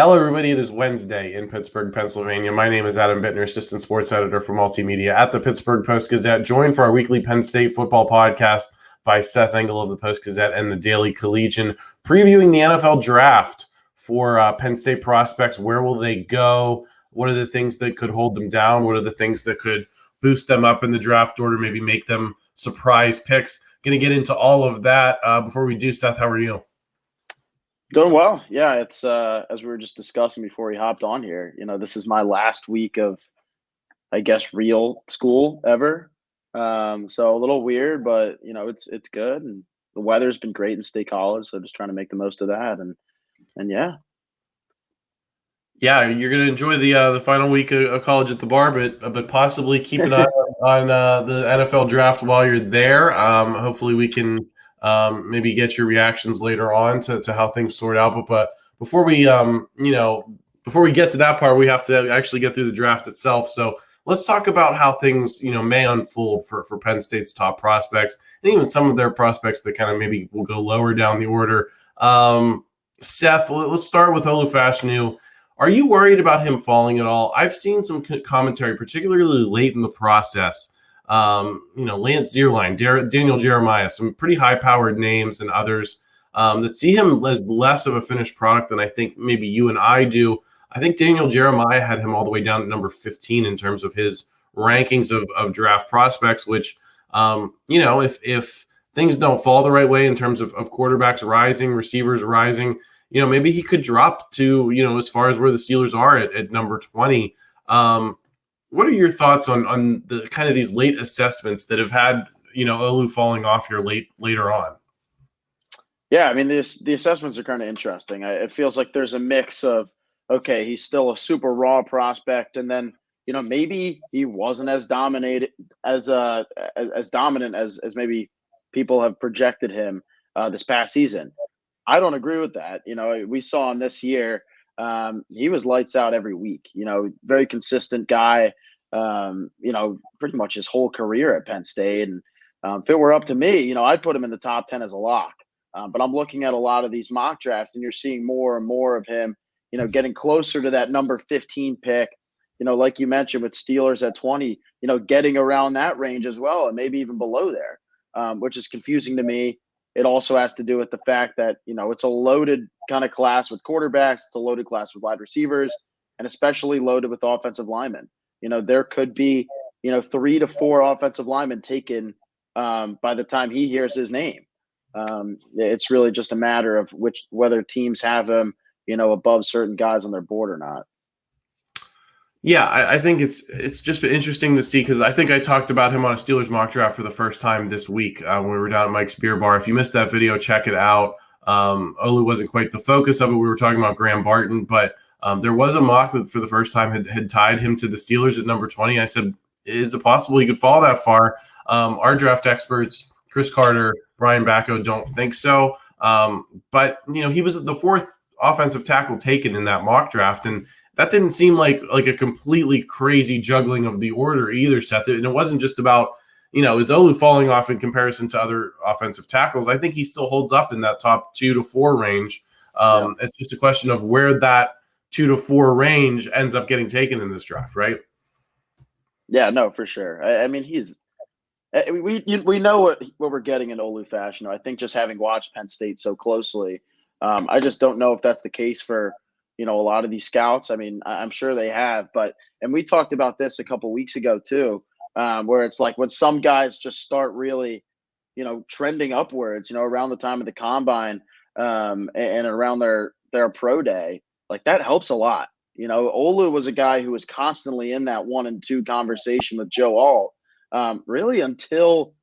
Hello, everybody. It is Wednesday in Pittsburgh, Pennsylvania. My name is Adam Bittner, assistant sports editor for multimedia at the Pittsburgh Post-Gazette, joined for our weekly Penn State football podcast by Seth Engle of the Post-Gazette and the Daily Collegian, previewing the NFL draft for Penn State prospects. Where will they go? What are the things that could hold them down? What are the things that could boost them up in the draft order, maybe make them surprise picks? Going to get into all of that. Before we do, Seth, how are you? Doing well. Yeah, it's as we were just discussing before we hopped on here, this is my last week of, I guess, real school ever. So a little weird, but it's good, and the weather's been great in State College, so just trying to make the most of that, and yeah. Yeah, you're going to enjoy the final week of college at the bar, but possibly keep an eye on the NFL draft while you're there. Hopefully we can maybe get your reactions later on to how things sort out. But before we before we get to that part, we have to actually get through the draft itself. So let's talk about how things may unfold for Penn State's top prospects and even some of their prospects that kind of maybe will go lower down the order. Seth, let's start with Olu Fashanu. Are you worried about him falling at all? I've seen some commentary, particularly late in the process. Lance Zierlein, Daniel Jeremiah, some pretty high-powered names and others that see him as less of a finished product than I think maybe you and I do. I think Daniel Jeremiah had him all the way down to number 15 in terms of his rankings of draft prospects, which, if things don't fall the right way in terms of quarterbacks rising, receivers rising, maybe he could drop to, as far as where the Steelers are at number 20. What are your thoughts on the kind of these late assessments that have had, Olu falling off here later on? Yeah, I mean, the assessments are kind of interesting. It feels like there's a mix of, okay, he's still a super raw prospect, and then, maybe he wasn't as dominant as maybe people have projected him this past season. I don't agree with that. We saw him this year. He was lights out every week, very consistent guy, pretty much his whole career at Penn State. And if it were up to me, I'd put him in the top 10 as a lock. But I'm looking at a lot of these mock drafts, and you're seeing more and more of him, getting closer to that number 15 pick, like you mentioned with Steelers at 20, getting around that range as well, and maybe even below there, which is confusing to me. It also has to do with the fact that, it's a loaded kind of class with quarterbacks. It's a loaded class with wide receivers, and especially loaded with offensive linemen. There could be, 3 to 4 offensive linemen taken by the time he hears his name. It's really just a matter of whether teams have him, above certain guys on their board or not. Yeah, I think it's just been interesting to see, because I think I talked about him on a Steelers mock draft for the first time this week when we were down at Mike's Beer Bar. If you missed that video, check it out. Olu wasn't quite the focus of it. We were talking about Graham Barton, but there was a mock that for the first time had tied him to the Steelers at number 20. I said, is it possible he could fall that far? Our draft experts, Chris Carter, Brian Bacco, don't think so. But he was the 4th offensive tackle taken in that mock draft, and that didn't seem like a completely crazy juggling of the order either, Seth. And it wasn't just about, is Olu falling off in comparison to other offensive tackles? I think he still holds up in that top 2 to 4 range. It's just a question of where that 2 to 4 range ends up getting taken in this draft, right? Yeah, no, for sure. I mean, we know what we're getting in Olu Fashanu. I think just having watched Penn State so closely, I just don't know if that's the case for a lot of these scouts. I mean, I'm sure they have, and we talked about this a couple weeks ago too, where it's like when some guys just start really, trending upwards, around the time of the combine, and around their pro day, like that helps a lot. Olu was a guy who was constantly in that 1 and 2 conversation with Joe Alt, really until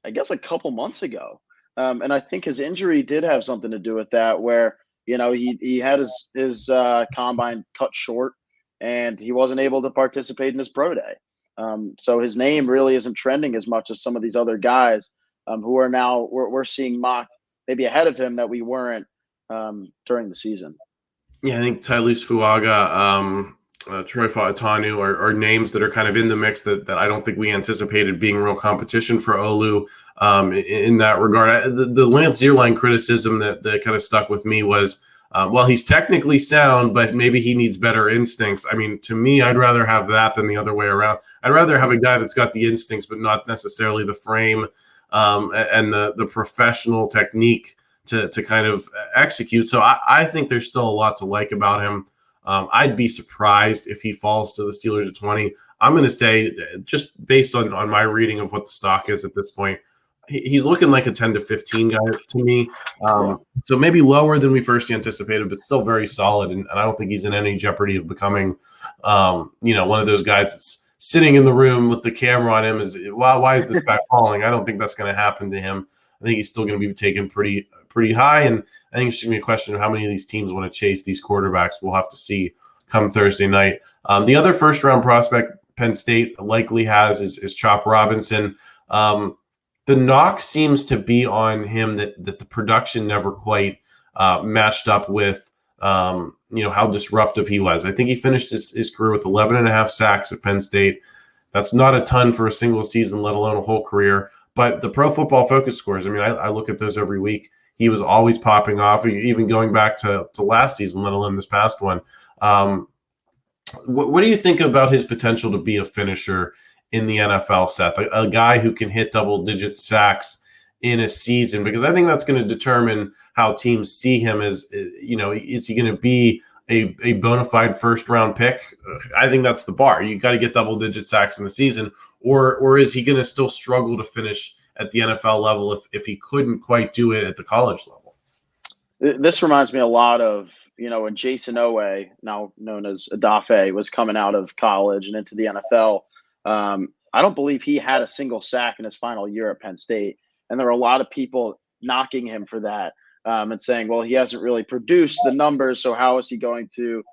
I guess a couple months ago. And I think his injury did have something to do with that, where he had his combine cut short, and he wasn't able to participate in his pro day. So his name really isn't trending as much as some of these other guys who are now we're seeing mocked maybe ahead of him that we weren't during the season. Yeah, I think Tyrese Fuaga, Troy Fautanu are names that are kind of in the mix that I don't think we anticipated being real competition for Olu in that regard. The Lance Zierlein criticism that kind of stuck with me was Well, he's technically sound, but maybe he needs better instincts. I mean, to me, I'd rather have that than the other way around. I'd rather have a guy that's got the instincts, but not necessarily the frame and the professional technique to kind of execute. So I think there's still a lot to like about him. I'd be surprised if he falls to the Steelers at 20. I'm going to say, just based on my reading of what the stock is at this point, he's looking like a 10 to 15 guy to me. So maybe lower than we first anticipated, but still very solid. And I don't think he's in any jeopardy of becoming, one of those guys that's sitting in the room with the camera on him. Why is this guy falling? I don't think that's going to happen to him. I think he's still going to be taken pretty high. And I think it's going to be a question of how many of these teams want to chase these quarterbacks. We'll have to see come Thursday night. The other first-round prospect Penn State likely has is Chop Robinson. The knock seems to be on him that the production never quite matched up with how disruptive he was. I think he finished his career with 11 and a half sacks at Penn State. That's not a ton for a single season, let alone a whole career. But the Pro Football Focus scores, I mean, I look at those every week. He was always popping off, even going back to last season, let alone this past one. What do you think about his potential to be a finisher in the NFL, Seth? A guy who can hit double-digit sacks in a season? Because I think that's going to determine how teams see him as, is he going to be a bona fide first-round pick? I think that's the bar. You got to get double-digit sacks in the season, or is he going to still struggle to finish at the NFL level if he couldn't quite do it at the college level? This reminds me a lot of, when Jason Owe, now known as Adafe, was coming out of college and into the NFL. I don't believe he had a single sack in his final year at Penn State. And there were a lot of people knocking him for that and saying, well, he hasn't really produced the numbers, so how is he going to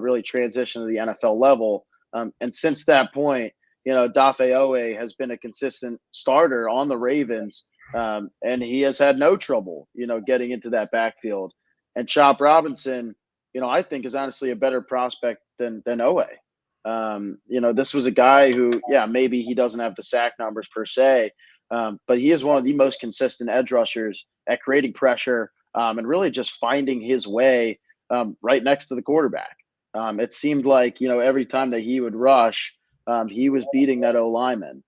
really transition to the NFL level? And since that point, Dafe Owe has been a consistent starter on the Ravens, and he has had no trouble, getting into that backfield. And Chop Robinson, I think is honestly a better prospect than Owe. This was a guy who, maybe he doesn't have the sack numbers per se, but he is one of the most consistent edge rushers at creating pressure and really just finding his way right next to the quarterback. It seemed like, every time that he would rush, he was beating that O lineman,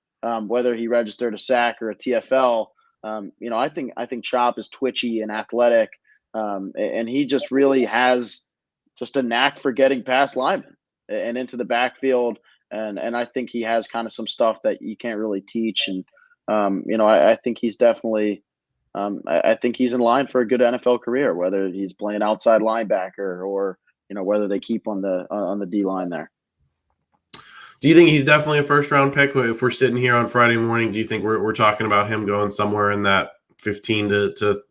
whether he registered a sack or a TFL. I think Chop is twitchy and athletic, and he just really has just a knack for getting past linemen and into the backfield. And I think he has kind of some stuff that you can't really teach. And, I think he's definitely I think he's in line for a good NFL career, whether he's playing outside linebacker or, whether they keep on the D line there. Do you think he's definitely a first-round pick? If we're sitting here on Friday morning, do you think we're talking about him going somewhere in that 15 to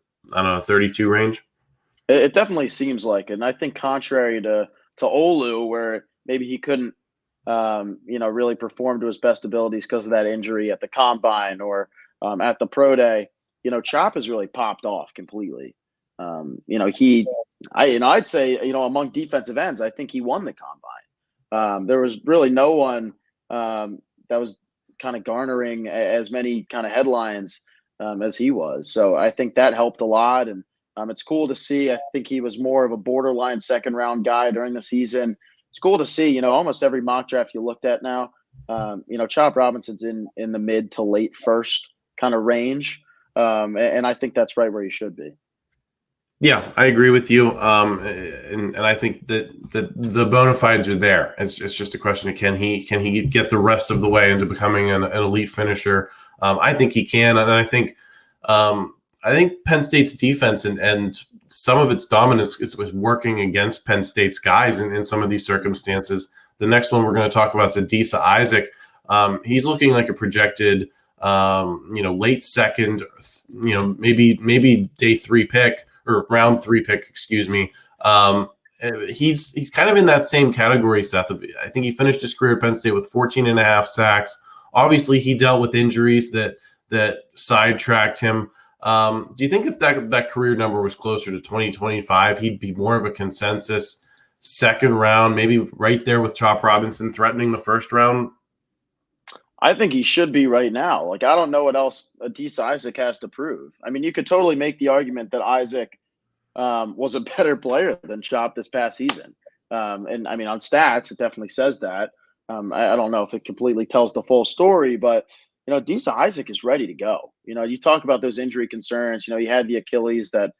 32 range? It definitely seems like it. And I think contrary to Olu, where maybe he couldn't, really perform to his best abilities because of that injury at the combine or at the pro day, Chop has really popped off completely. I'd say, among defensive ends, I think he won the combine. There was really no one that was kind of garnering as many kind of headlines as he was. So I think that helped a lot. And it's cool to see. I think he was more of a borderline second-round guy during the season. It's cool to see, almost every mock draft you looked at now, Chop Robinson's in the mid to late first kind of range. And I think that's right where he should be. Yeah, I agree with you. And I think that the bona fides are there. It's just a question of can he get the rest of the way into becoming an elite finisher? I think he can. And I think Penn State's defense and some of its dominance is working against Penn State's guys in some of these circumstances. The next one we're going to talk about is Adisa Isaac. He's looking like a projected, late second, maybe day 3 pick or round 3 pick, excuse me. He's kind of in that same category, Seth. I think he finished his career at Penn State with 14 and a half sacks. Obviously, he dealt with injuries that sidetracked him. Do you think if that career number was closer to 2025, he'd be more of a consensus second round, maybe right there with Chop Robinson threatening the first round? I think he should be right now. Like, I don't know what else Adisa Isaac has to prove. I mean, you could totally make the argument that Isaac was a better player than Chop this past season. And I mean, on stats, it definitely says that. I don't know if it completely tells the full story, but Adisa Isaac is ready to go. You talk about those injury concerns. He had the Achilles that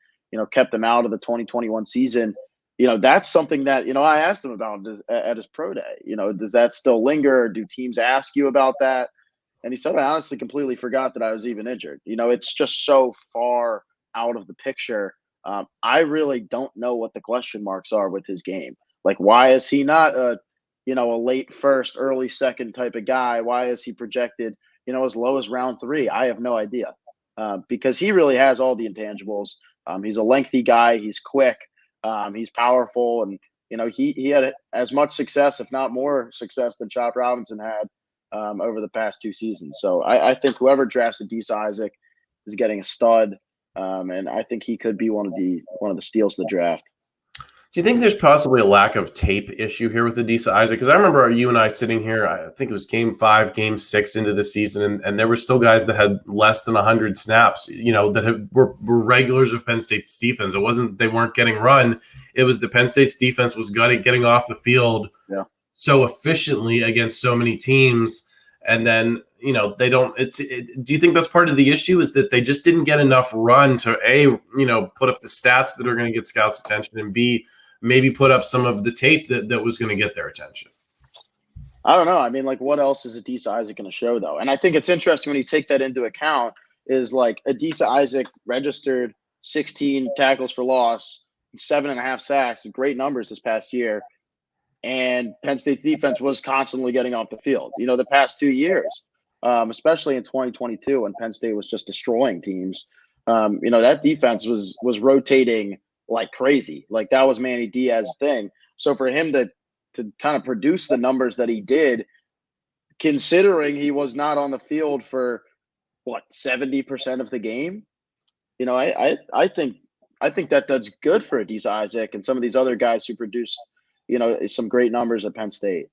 kept him out of the 2021 season. That's something that I asked him about at his pro day. Does that still linger? Do teams ask you about that? And he said, I honestly completely forgot that I was even injured. It's just so far out of the picture. I really don't know what the question marks are with his game. Like, why is he not a late first, early second type of guy? Why is he projected, as low as round 3? I have no idea, because he really has all the intangibles. He's a lengthy guy. He's quick. He's powerful, and he had as much success, if not more success, than Chop Robinson had over the past 2 seasons. So I think whoever drafts Adisa Isaac is getting a stud, and I think he could be one of the steals of the draft. Do you think there's possibly a lack of tape issue here with Adisa Isaac? Because I remember you and I sitting here, I think it was game 5, game 6 into the season, and there were still guys that had less than 100 snaps, that were regulars of Penn State's defense. It wasn't that they weren't getting run. It was the Penn State's defense was getting off the field so efficiently against so many teams. And then, they don't, do you think that's part of the issue, is that they just didn't get enough run to A, put up the stats that are going to get scouts' attention, and B, maybe put up some of the tape that was going to get their attention? I don't know. I mean, like, what else is Adisa Isaac going to show, though? And I think it's interesting when you take that into account, is like Adisa Isaac registered 16 tackles for loss, 7.5 sacks, great numbers this past year. And Penn State's defense was constantly getting off the field. The past 2 years, especially in 2022, when Penn State was just destroying teams, that defense was rotating like crazy. Like, that was Manny Diaz's thing. So for him to kind of produce the numbers that he did, considering he was not on the field for 70% of the game, I think that does good for Adisa Isaac and some of these other guys who produced some great numbers at Penn State.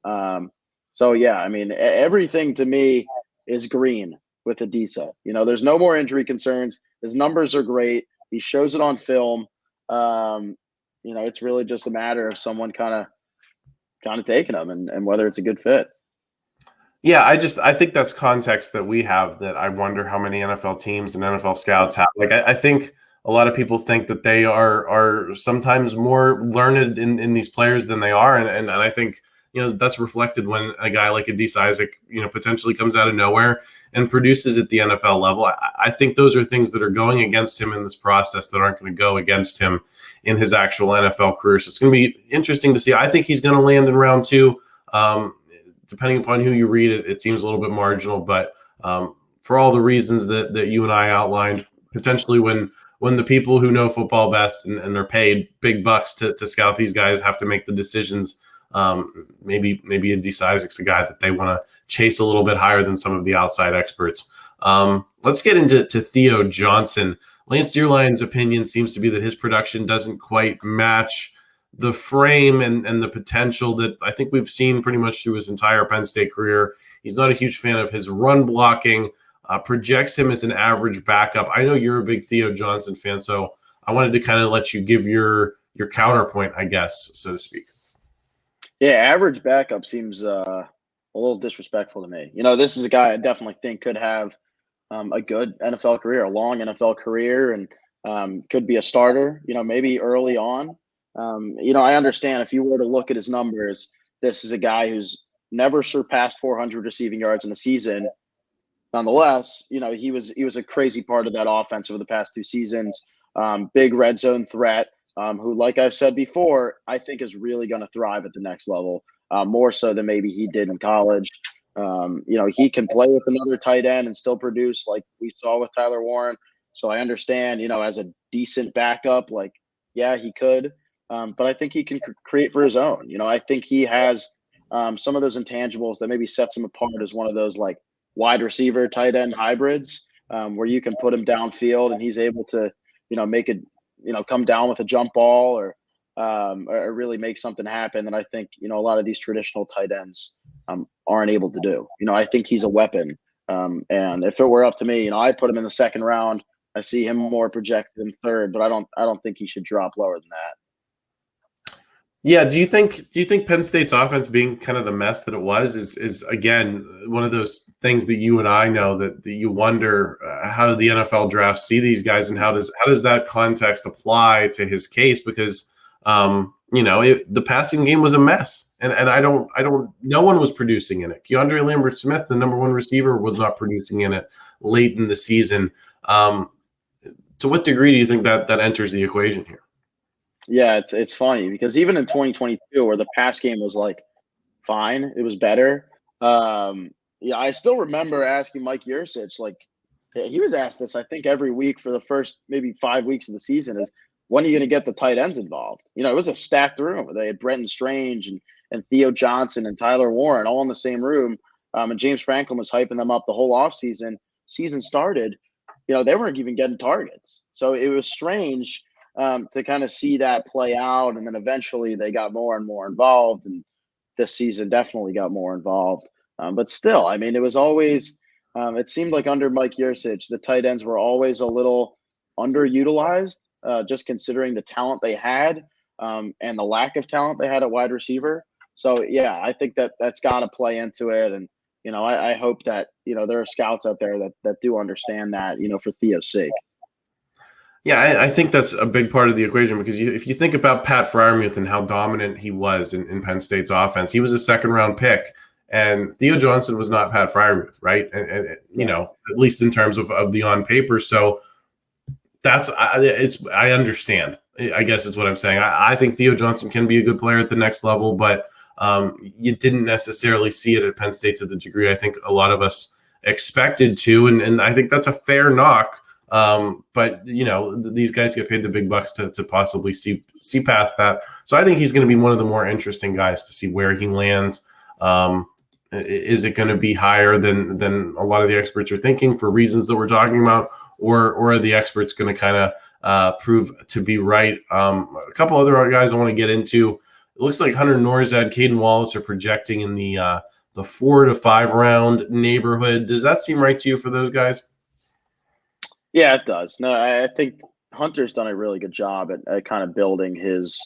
So yeah, I mean, everything to me is green with Adisa. There's no more injury concerns. His numbers are great. He shows it on film. It's really just a matter of someone kind of taking him and whether it's a good fit. Yeah, I think that's context that we have that I wonder how many NFL teams and NFL scouts have. Like, I think a lot of people think that they are sometimes more learned in these players than they are. And I think, that's reflected when a guy like Adisa Isaac, potentially comes out of nowhere and produces at the NFL level. I think those are things that are going against him in this process that aren't going to go against him in his actual NFL career. So it's going to be interesting to see. I think he's going to land in round 2. Depending upon who you read, it seems a little bit marginal. But for all the reasons that you and I outlined, potentially when the people who know football best and they're paid big bucks to scout these guys have to make the decisions, maybe Adisa Isaac's a guy that they want to chase a little bit higher than some of the outside experts. Let's get into Theo Johnson. Lance Dearline's opinion seems to be that his production doesn't quite match the frame and the potential that I think we've seen pretty much through his entire Penn State career. He's not a huge fan of his run blocking, projects him as an average backup. I know you're a big Theo Johnson fan, so I wanted to kind of let you give your counterpoint, I guess, so to speak. Yeah, average backup seems a little disrespectful to me. This is a guy I definitely think could have a good NFL career, a long NFL career, and could be a starter, maybe early on. I understand if you were to look at his numbers, this is a guy who's never surpassed 400 receiving yards in a season. Nonetheless, he was a crazy part of that offense over the past 2 seasons. Big red zone threat, who, like I've said before, I think is really going to thrive at the next level, more so than maybe he did in college. He can play with another tight end and still produce like we saw with Tyler Warren. So I understand, as a decent backup, like, yeah, he could. But I think he can create for his own. I think he has some of those intangibles that maybe sets him apart as one of those like wide receiver tight end hybrids, where you can put him downfield and he's able to, make it, come down with a jump ball or really make something happen that I think, a lot of these traditional tight ends aren't able to do. I think he's a weapon. And if it were up to me, I'd put him in the second round. I see him more projected in third, but I don't think he should drop lower than that. Yeah, do you think Penn State's offense being kind of the mess that it was is again one of those things that you and I know that you wonder how did the NFL draft see these guys, and how does that context apply to his case, because the passing game was a mess, and I don't no one was producing in it. Keandre Lambert-Smith, the number one receiver, was not producing in it late in the season. To what degree do you think that enters the equation here? Yeah, it's funny because even in 2022, where the pass game was like fine, it was better. Yeah, I still remember asking Mike Yurcich, like he was asked this, I think, every week for the first maybe 5 weeks of the season, is when are you going to get the tight ends involved? It was a stacked room. They had Brenton Strange and Theo Johnson and Tyler Warren all in the same room. And James Franklin was hyping them up the whole offseason. Season started, they weren't even getting targets. So it was strange to kind of see that play out. And then eventually they got more and more involved. And this season definitely got more involved. But still, I mean, it was always, it seemed like under Mike Yurcich, the tight ends were always a little underutilized, just considering the talent they had and the lack of talent they had at wide receiver. So, yeah, I think that's got to play into it. And, I hope that, there are scouts out there that do understand that, for Theo's sake. Yeah, I think that's a big part of the equation, because if you think about Pat Freiermuth and how dominant he was in Penn State's offense, he was a second-round pick, and Theo Johnson was not Pat Freiermuth, right? And at least in terms of the on paper. So I understand, I guess is what I'm saying. I think Theo Johnson can be a good player at the next level, but you didn't necessarily see it at Penn State to the degree I think a lot of us expected to, and I think that's a fair knock. But these guys get paid the big bucks to possibly see past that. So I think he's going to be one of the more interesting guys to see where he lands. Is it going to be higher than a lot of the experts are thinking for reasons that we're talking about, or are the experts going to kind of prove to be right? A couple other guys I want to get into. It looks like Hunter Nourzad, Caedan Wallace are projecting in the 4 to 5 round neighborhood. Does that seem right to you for those guys? Yeah, it does. No, I think Hunter's done a really good job at kind of building his,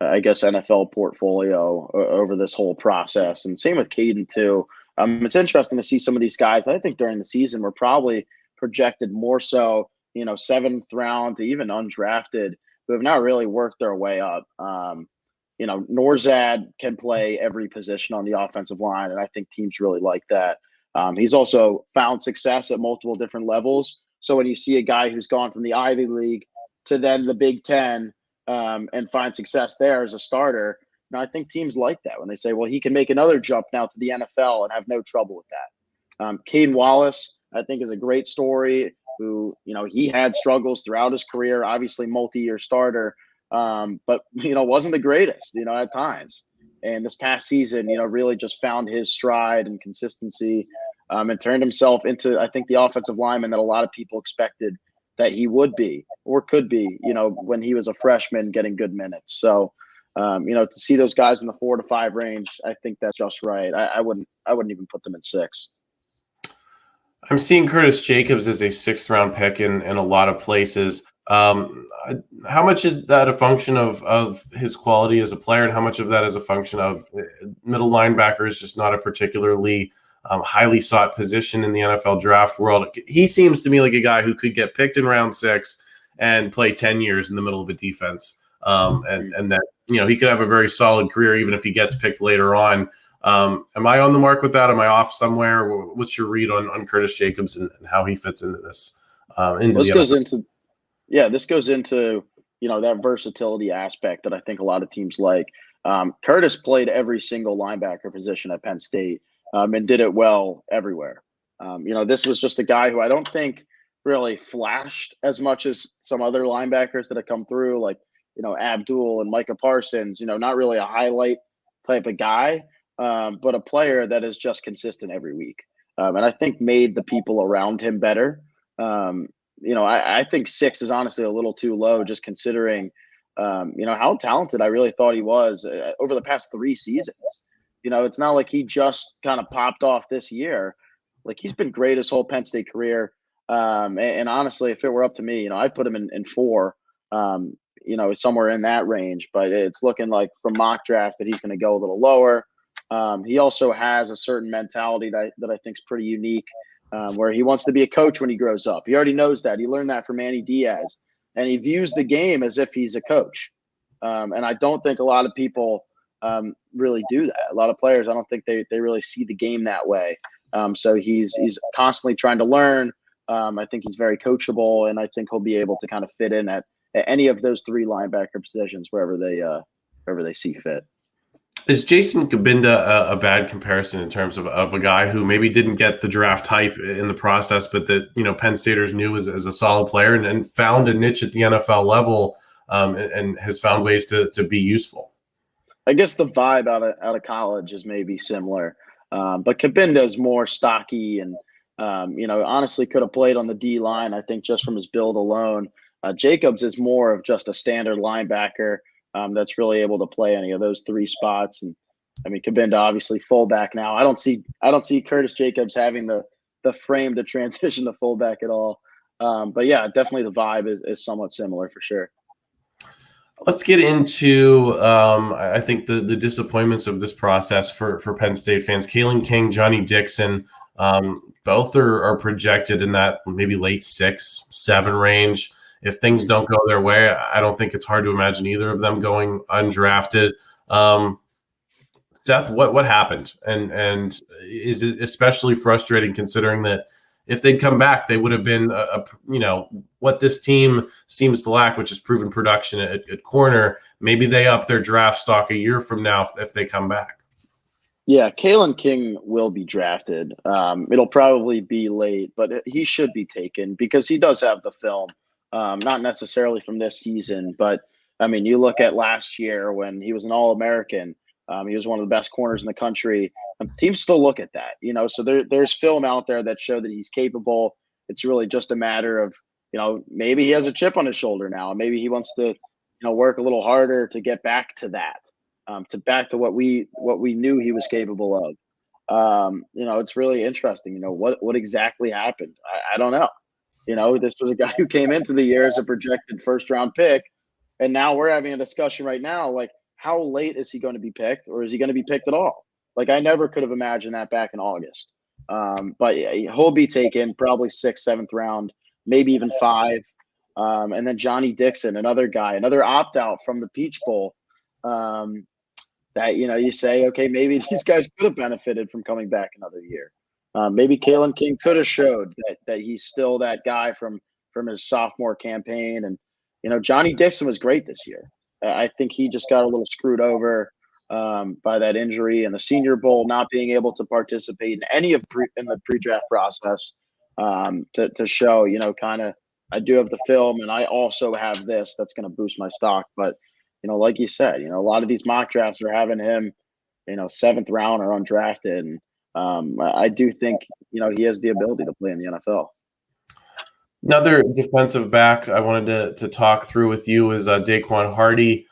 I guess, NFL portfolio over this whole process. And same with Caedan, too. It's interesting to see some of these guys that I think during the season were probably projected more so, 7th round to even undrafted, who have now really worked their way up. Nourzad can play every position on the offensive line, and I think teams really like that. He's also found success at multiple different levels. So when you see a guy who's gone from the Ivy League to then the Big Ten and find success there as a starter, I think teams like that when they say, well, he can make another jump now to the NFL and have no trouble with that. Caedan Wallace, I think, is a great story who, he had struggles throughout his career, obviously multi-year starter, but, wasn't the greatest, at times. And this past season, really just found his stride and consistency. And turned himself into, I think, the offensive lineman that a lot of people expected that he would be or could be, when he was a freshman getting good minutes. So, to see those guys in the 4 to 5 range, I think that's just right. I wouldn't even put them in 6. I'm seeing Curtis Jacobs as a 6th round pick in a lot of places. How much is that a function of his quality as a player, and how much of that is a function of middle linebacker is just not a particularly highly sought position in the NFL draft world? He seems to me like a guy who could get picked in round 6 and play 10 years in the middle of a defense. And that, he could have a very solid career even if he gets picked later on. Am I on the mark with that? Am I off somewhere? What's your read on Curtis Jacobs and how he fits into this? This goes into that versatility aspect that I think a lot of teams like. Curtis played every single linebacker position at Penn State. And did it well everywhere. This was just a guy who I don't think really flashed as much as some other linebackers that have come through, like, Abdul and Micah Parsons, not really a highlight type of guy, but a player that is just consistent every week. And I think made the people around him better. I think 6 is honestly a little too low, just considering, how talented I really thought he was over the past 3 seasons. It's not like he just kind of popped off this year. Like, he's been great his whole Penn State career. And honestly, if it were up to me, I'd put him in 4, somewhere in that range. But it's looking like from mock drafts that he's going to go a little lower. He also has a certain mentality that I think is pretty unique, where he wants to be a coach when he grows up. He already knows that. He learned that from Manny Diaz, and he views the game as if he's a coach. And I don't think a lot of people really do that. A lot of players, I don't think they really see the game that way. So he's constantly trying to learn. I think he's very coachable, and I think he'll be able to kind of fit in at any of those 3 linebacker positions wherever they see fit. Is Jason Cabinda a bad comparison in terms of a guy who maybe didn't get the draft hype in the process, but that Penn Staters knew as a solid player and found a niche at the NFL level, and has found ways to be useful? I guess the vibe out of college is maybe similar, but Cabinda is more stocky and honestly could have played on the D line. I think just from his build alone. Jacobs is more of just a standard linebacker that's really able to play any of those 3 spots. And I mean, Cabinda obviously fullback now. I don't see Curtis Jacobs having the frame to transition to fullback at all. But yeah, definitely the vibe is somewhat similar for sure. Let's get into, I think, the disappointments of this process for Penn State fans. Kalen King, Johnny Dixon, both are projected in that maybe late 6, 7 range. If things don't go their way, I don't think it's hard to imagine either of them going undrafted. Seth, what happened? And is it especially frustrating considering that if they'd come back, they would have been, what this team seems to lack, which is proven production at corner. Maybe they up their draft stock a year from now if they come back. Yeah, Kalen King will be drafted. It'll probably be late, but he should be taken because he does have the film. Not necessarily from this season, but I mean, you look at last year when he was an All-American. He was one of the best corners in the country. Teams still look at that, so there's film out there that show that he's capable. It's really just a matter of, maybe he has a chip on his shoulder now. Maybe he wants to, work a little harder to get back to that, back to what we knew he was capable of. It's really interesting. What exactly happened? I don't know. This was a guy who came into the year as a projected first-round pick, and now we're having a discussion right now, like, how late is he going to be picked, or is he going to be picked at all? Like, I never could have imagined that back in August. But yeah, he'll be taken probably 6th, 7th round, maybe even 5. And then Johnny Dixon, another guy, another opt-out from the Peach Bowl, that, you say, okay, maybe these guys could have benefited from coming back another year. Maybe Kalen King could have showed that he's still that guy from his sophomore campaign. And, Johnny Dixon was great this year. I think he just got a little screwed over by that injury and the Senior Bowl, not being able to participate in any of in the pre-draft process to show, kind of, I do have the film and I also have this that's going to boost my stock. But, like you said, a lot of these mock drafts are having him, 7th round or undrafted. And I do think, he has the ability to play in the NFL. Another defensive back I wanted to talk through with you is Daequan Hardy.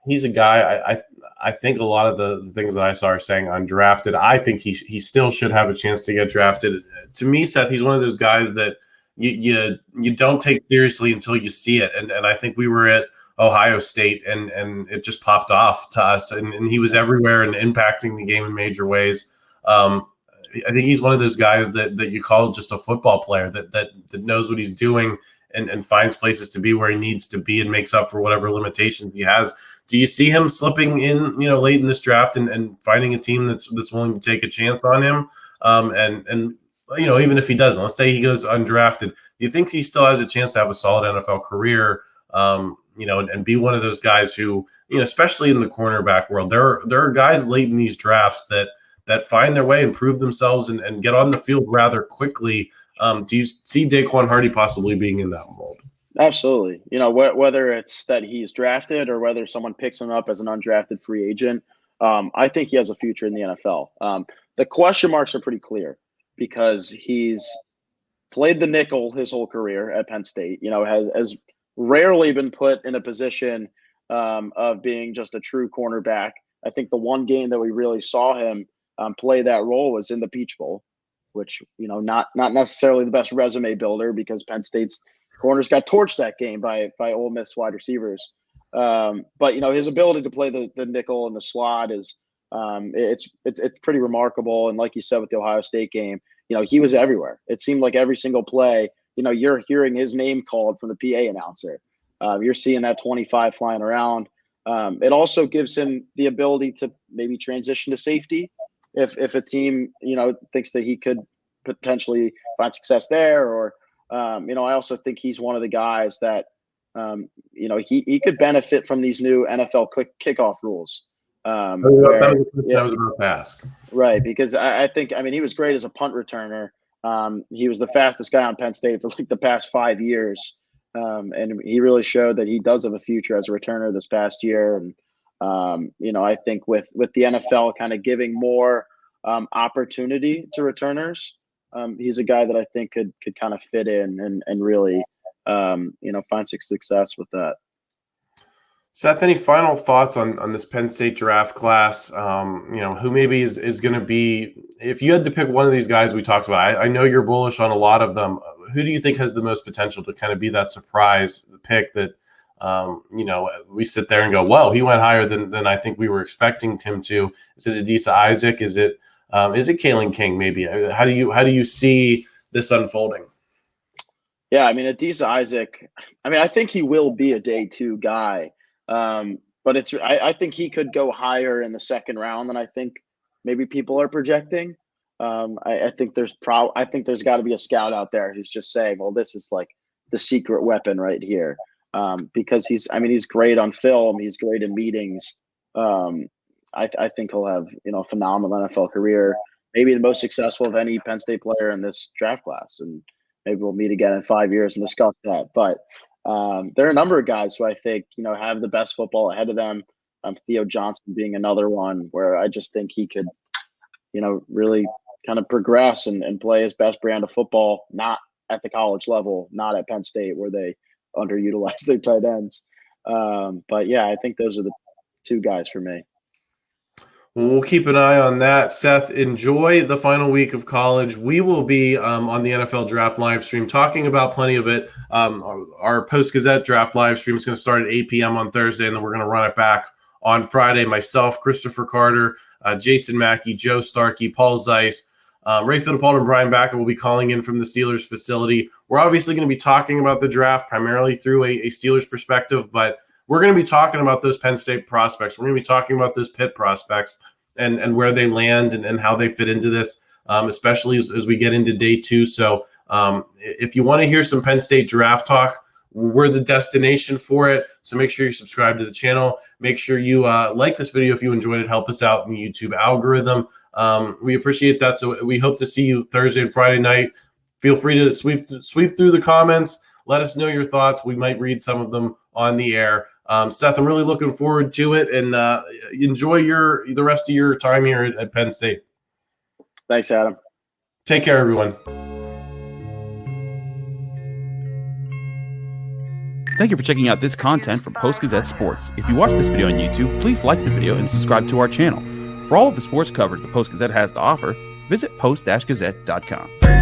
He's a guy I think a lot of the things that I saw are saying undrafted. I think he still should have a chance to get drafted. To me, Seth, he's one of those guys that you don't take seriously until you see it. And I think we were at Ohio State and it just popped off to us. And he was everywhere and impacting the game in major ways. I think he's one of those guys that you call just a football player that knows what he's doing and finds places to be where he needs to be and makes up for whatever limitations he has. Do you see him slipping in, late in this draft and finding a team that's willing to take a chance on him? And even if he doesn't, let's say he goes undrafted, do you think he still has a chance to have a solid NFL career? And be one of those guys who, especially in the cornerback world, there are guys late in these drafts that find their way and prove themselves and get on the field rather quickly. Do you see Daequan Hardy possibly being in that mold? Absolutely. Whether it's that he's drafted or whether someone picks him up as an undrafted free agent, I think he has a future in the NFL. The question marks are pretty clear because he's played the nickel his whole career at Penn State, has rarely been put in a position of being just a true cornerback. I think the one game that we really saw him play that role was in the Peach Bowl. which, not necessarily the best resume builder because Penn State's corners got torched that game by Ole Miss wide receivers. But his ability to play the nickel and the slot is it's pretty remarkable. And like you said with the Ohio State game, he was everywhere. It seemed like every single play, you're hearing his name called from the PA announcer. You're seeing that 25 flying around. It also gives him the ability to maybe transition to safety if a team, thinks that he could potentially find success there. Or, I also think he's one of the guys that, he could benefit from these new NFL quick kickoff rules. That was about to ask. Right, because I think, he was great as a punt returner. He was the fastest guy on Penn State for like the past 5 years. And he really showed that he does have a future as a returner this past year. And, I think with the NFL kind of giving more opportunity to returners, he's a guy that I think could kind of fit in and really, find success with that. Seth, any final thoughts on this Penn State draft class? Who maybe is going to be, if you had to pick one of these guys we talked about, I know you're bullish on a lot of them. Who do you think has the most potential to kind of be that surprise pick that, we sit there and go, whoa, he went higher than I think we were expecting him to? Is it Adisa Isaac? Is it Kalen King maybe? How do you see this unfolding? Yeah, Adisa Isaac, I think he will be a day 2 guy. But I think he could go higher in the second round than I think maybe people are projecting. I think there's got to be a scout out there who's just saying, well, this is like the secret weapon right here. Because he's great on film. He's great in meetings. I think he'll have, a phenomenal NFL career, maybe the most successful of any Penn State player in this draft class. And maybe we'll meet again in 5 years and discuss that. But there are a number of guys who I think, have the best football ahead of them. Theo Johnson being another one where I just think he could, really kind of progress and play his best brand of football, not at the college level, not at Penn State where they underutilize their tight ends. But yeah, I think those are the 2 guys for me. We'll keep an eye on that. Seth, enjoy the final week of college. We will be on the NFL Draft live stream talking about plenty of it. Our Post-Gazette Draft live stream is going to start at 8 p.m. on Thursday, and then we're going to run it back on Friday. Myself, Christopher Carter, Jason Mackey, Joe Starkey, Paul Zeiss, Ray Fittipaldi, and Brian Backer will be calling in from the Steelers facility. We're obviously going to be talking about the draft primarily through a Steelers perspective, but we're going to be talking about those Penn State prospects. We're going to be talking about those Pitt prospects and where they land and how they fit into this, especially as we get into day 2. So if you want to hear some Penn State draft talk, we're the destination for it. So make sure you subscribe to the channel. Make sure you like this video if you enjoyed it. Help us out in the YouTube algorithm. We appreciate that. So we hope to see you Thursday and Friday night. Feel free to sweep through the comments. Let us know your thoughts. We might read some of them on the air. Seth, I'm really looking forward to it, and enjoy the rest of your time here at Penn State. Thanks, Adam. Take care, everyone. Thank you for checking out this content from Post-Gazette Sports. If you watch this video on YouTube, please like the video and subscribe to our channel. For all of the sports coverage the Post-Gazette has to offer, visit post-gazette.com.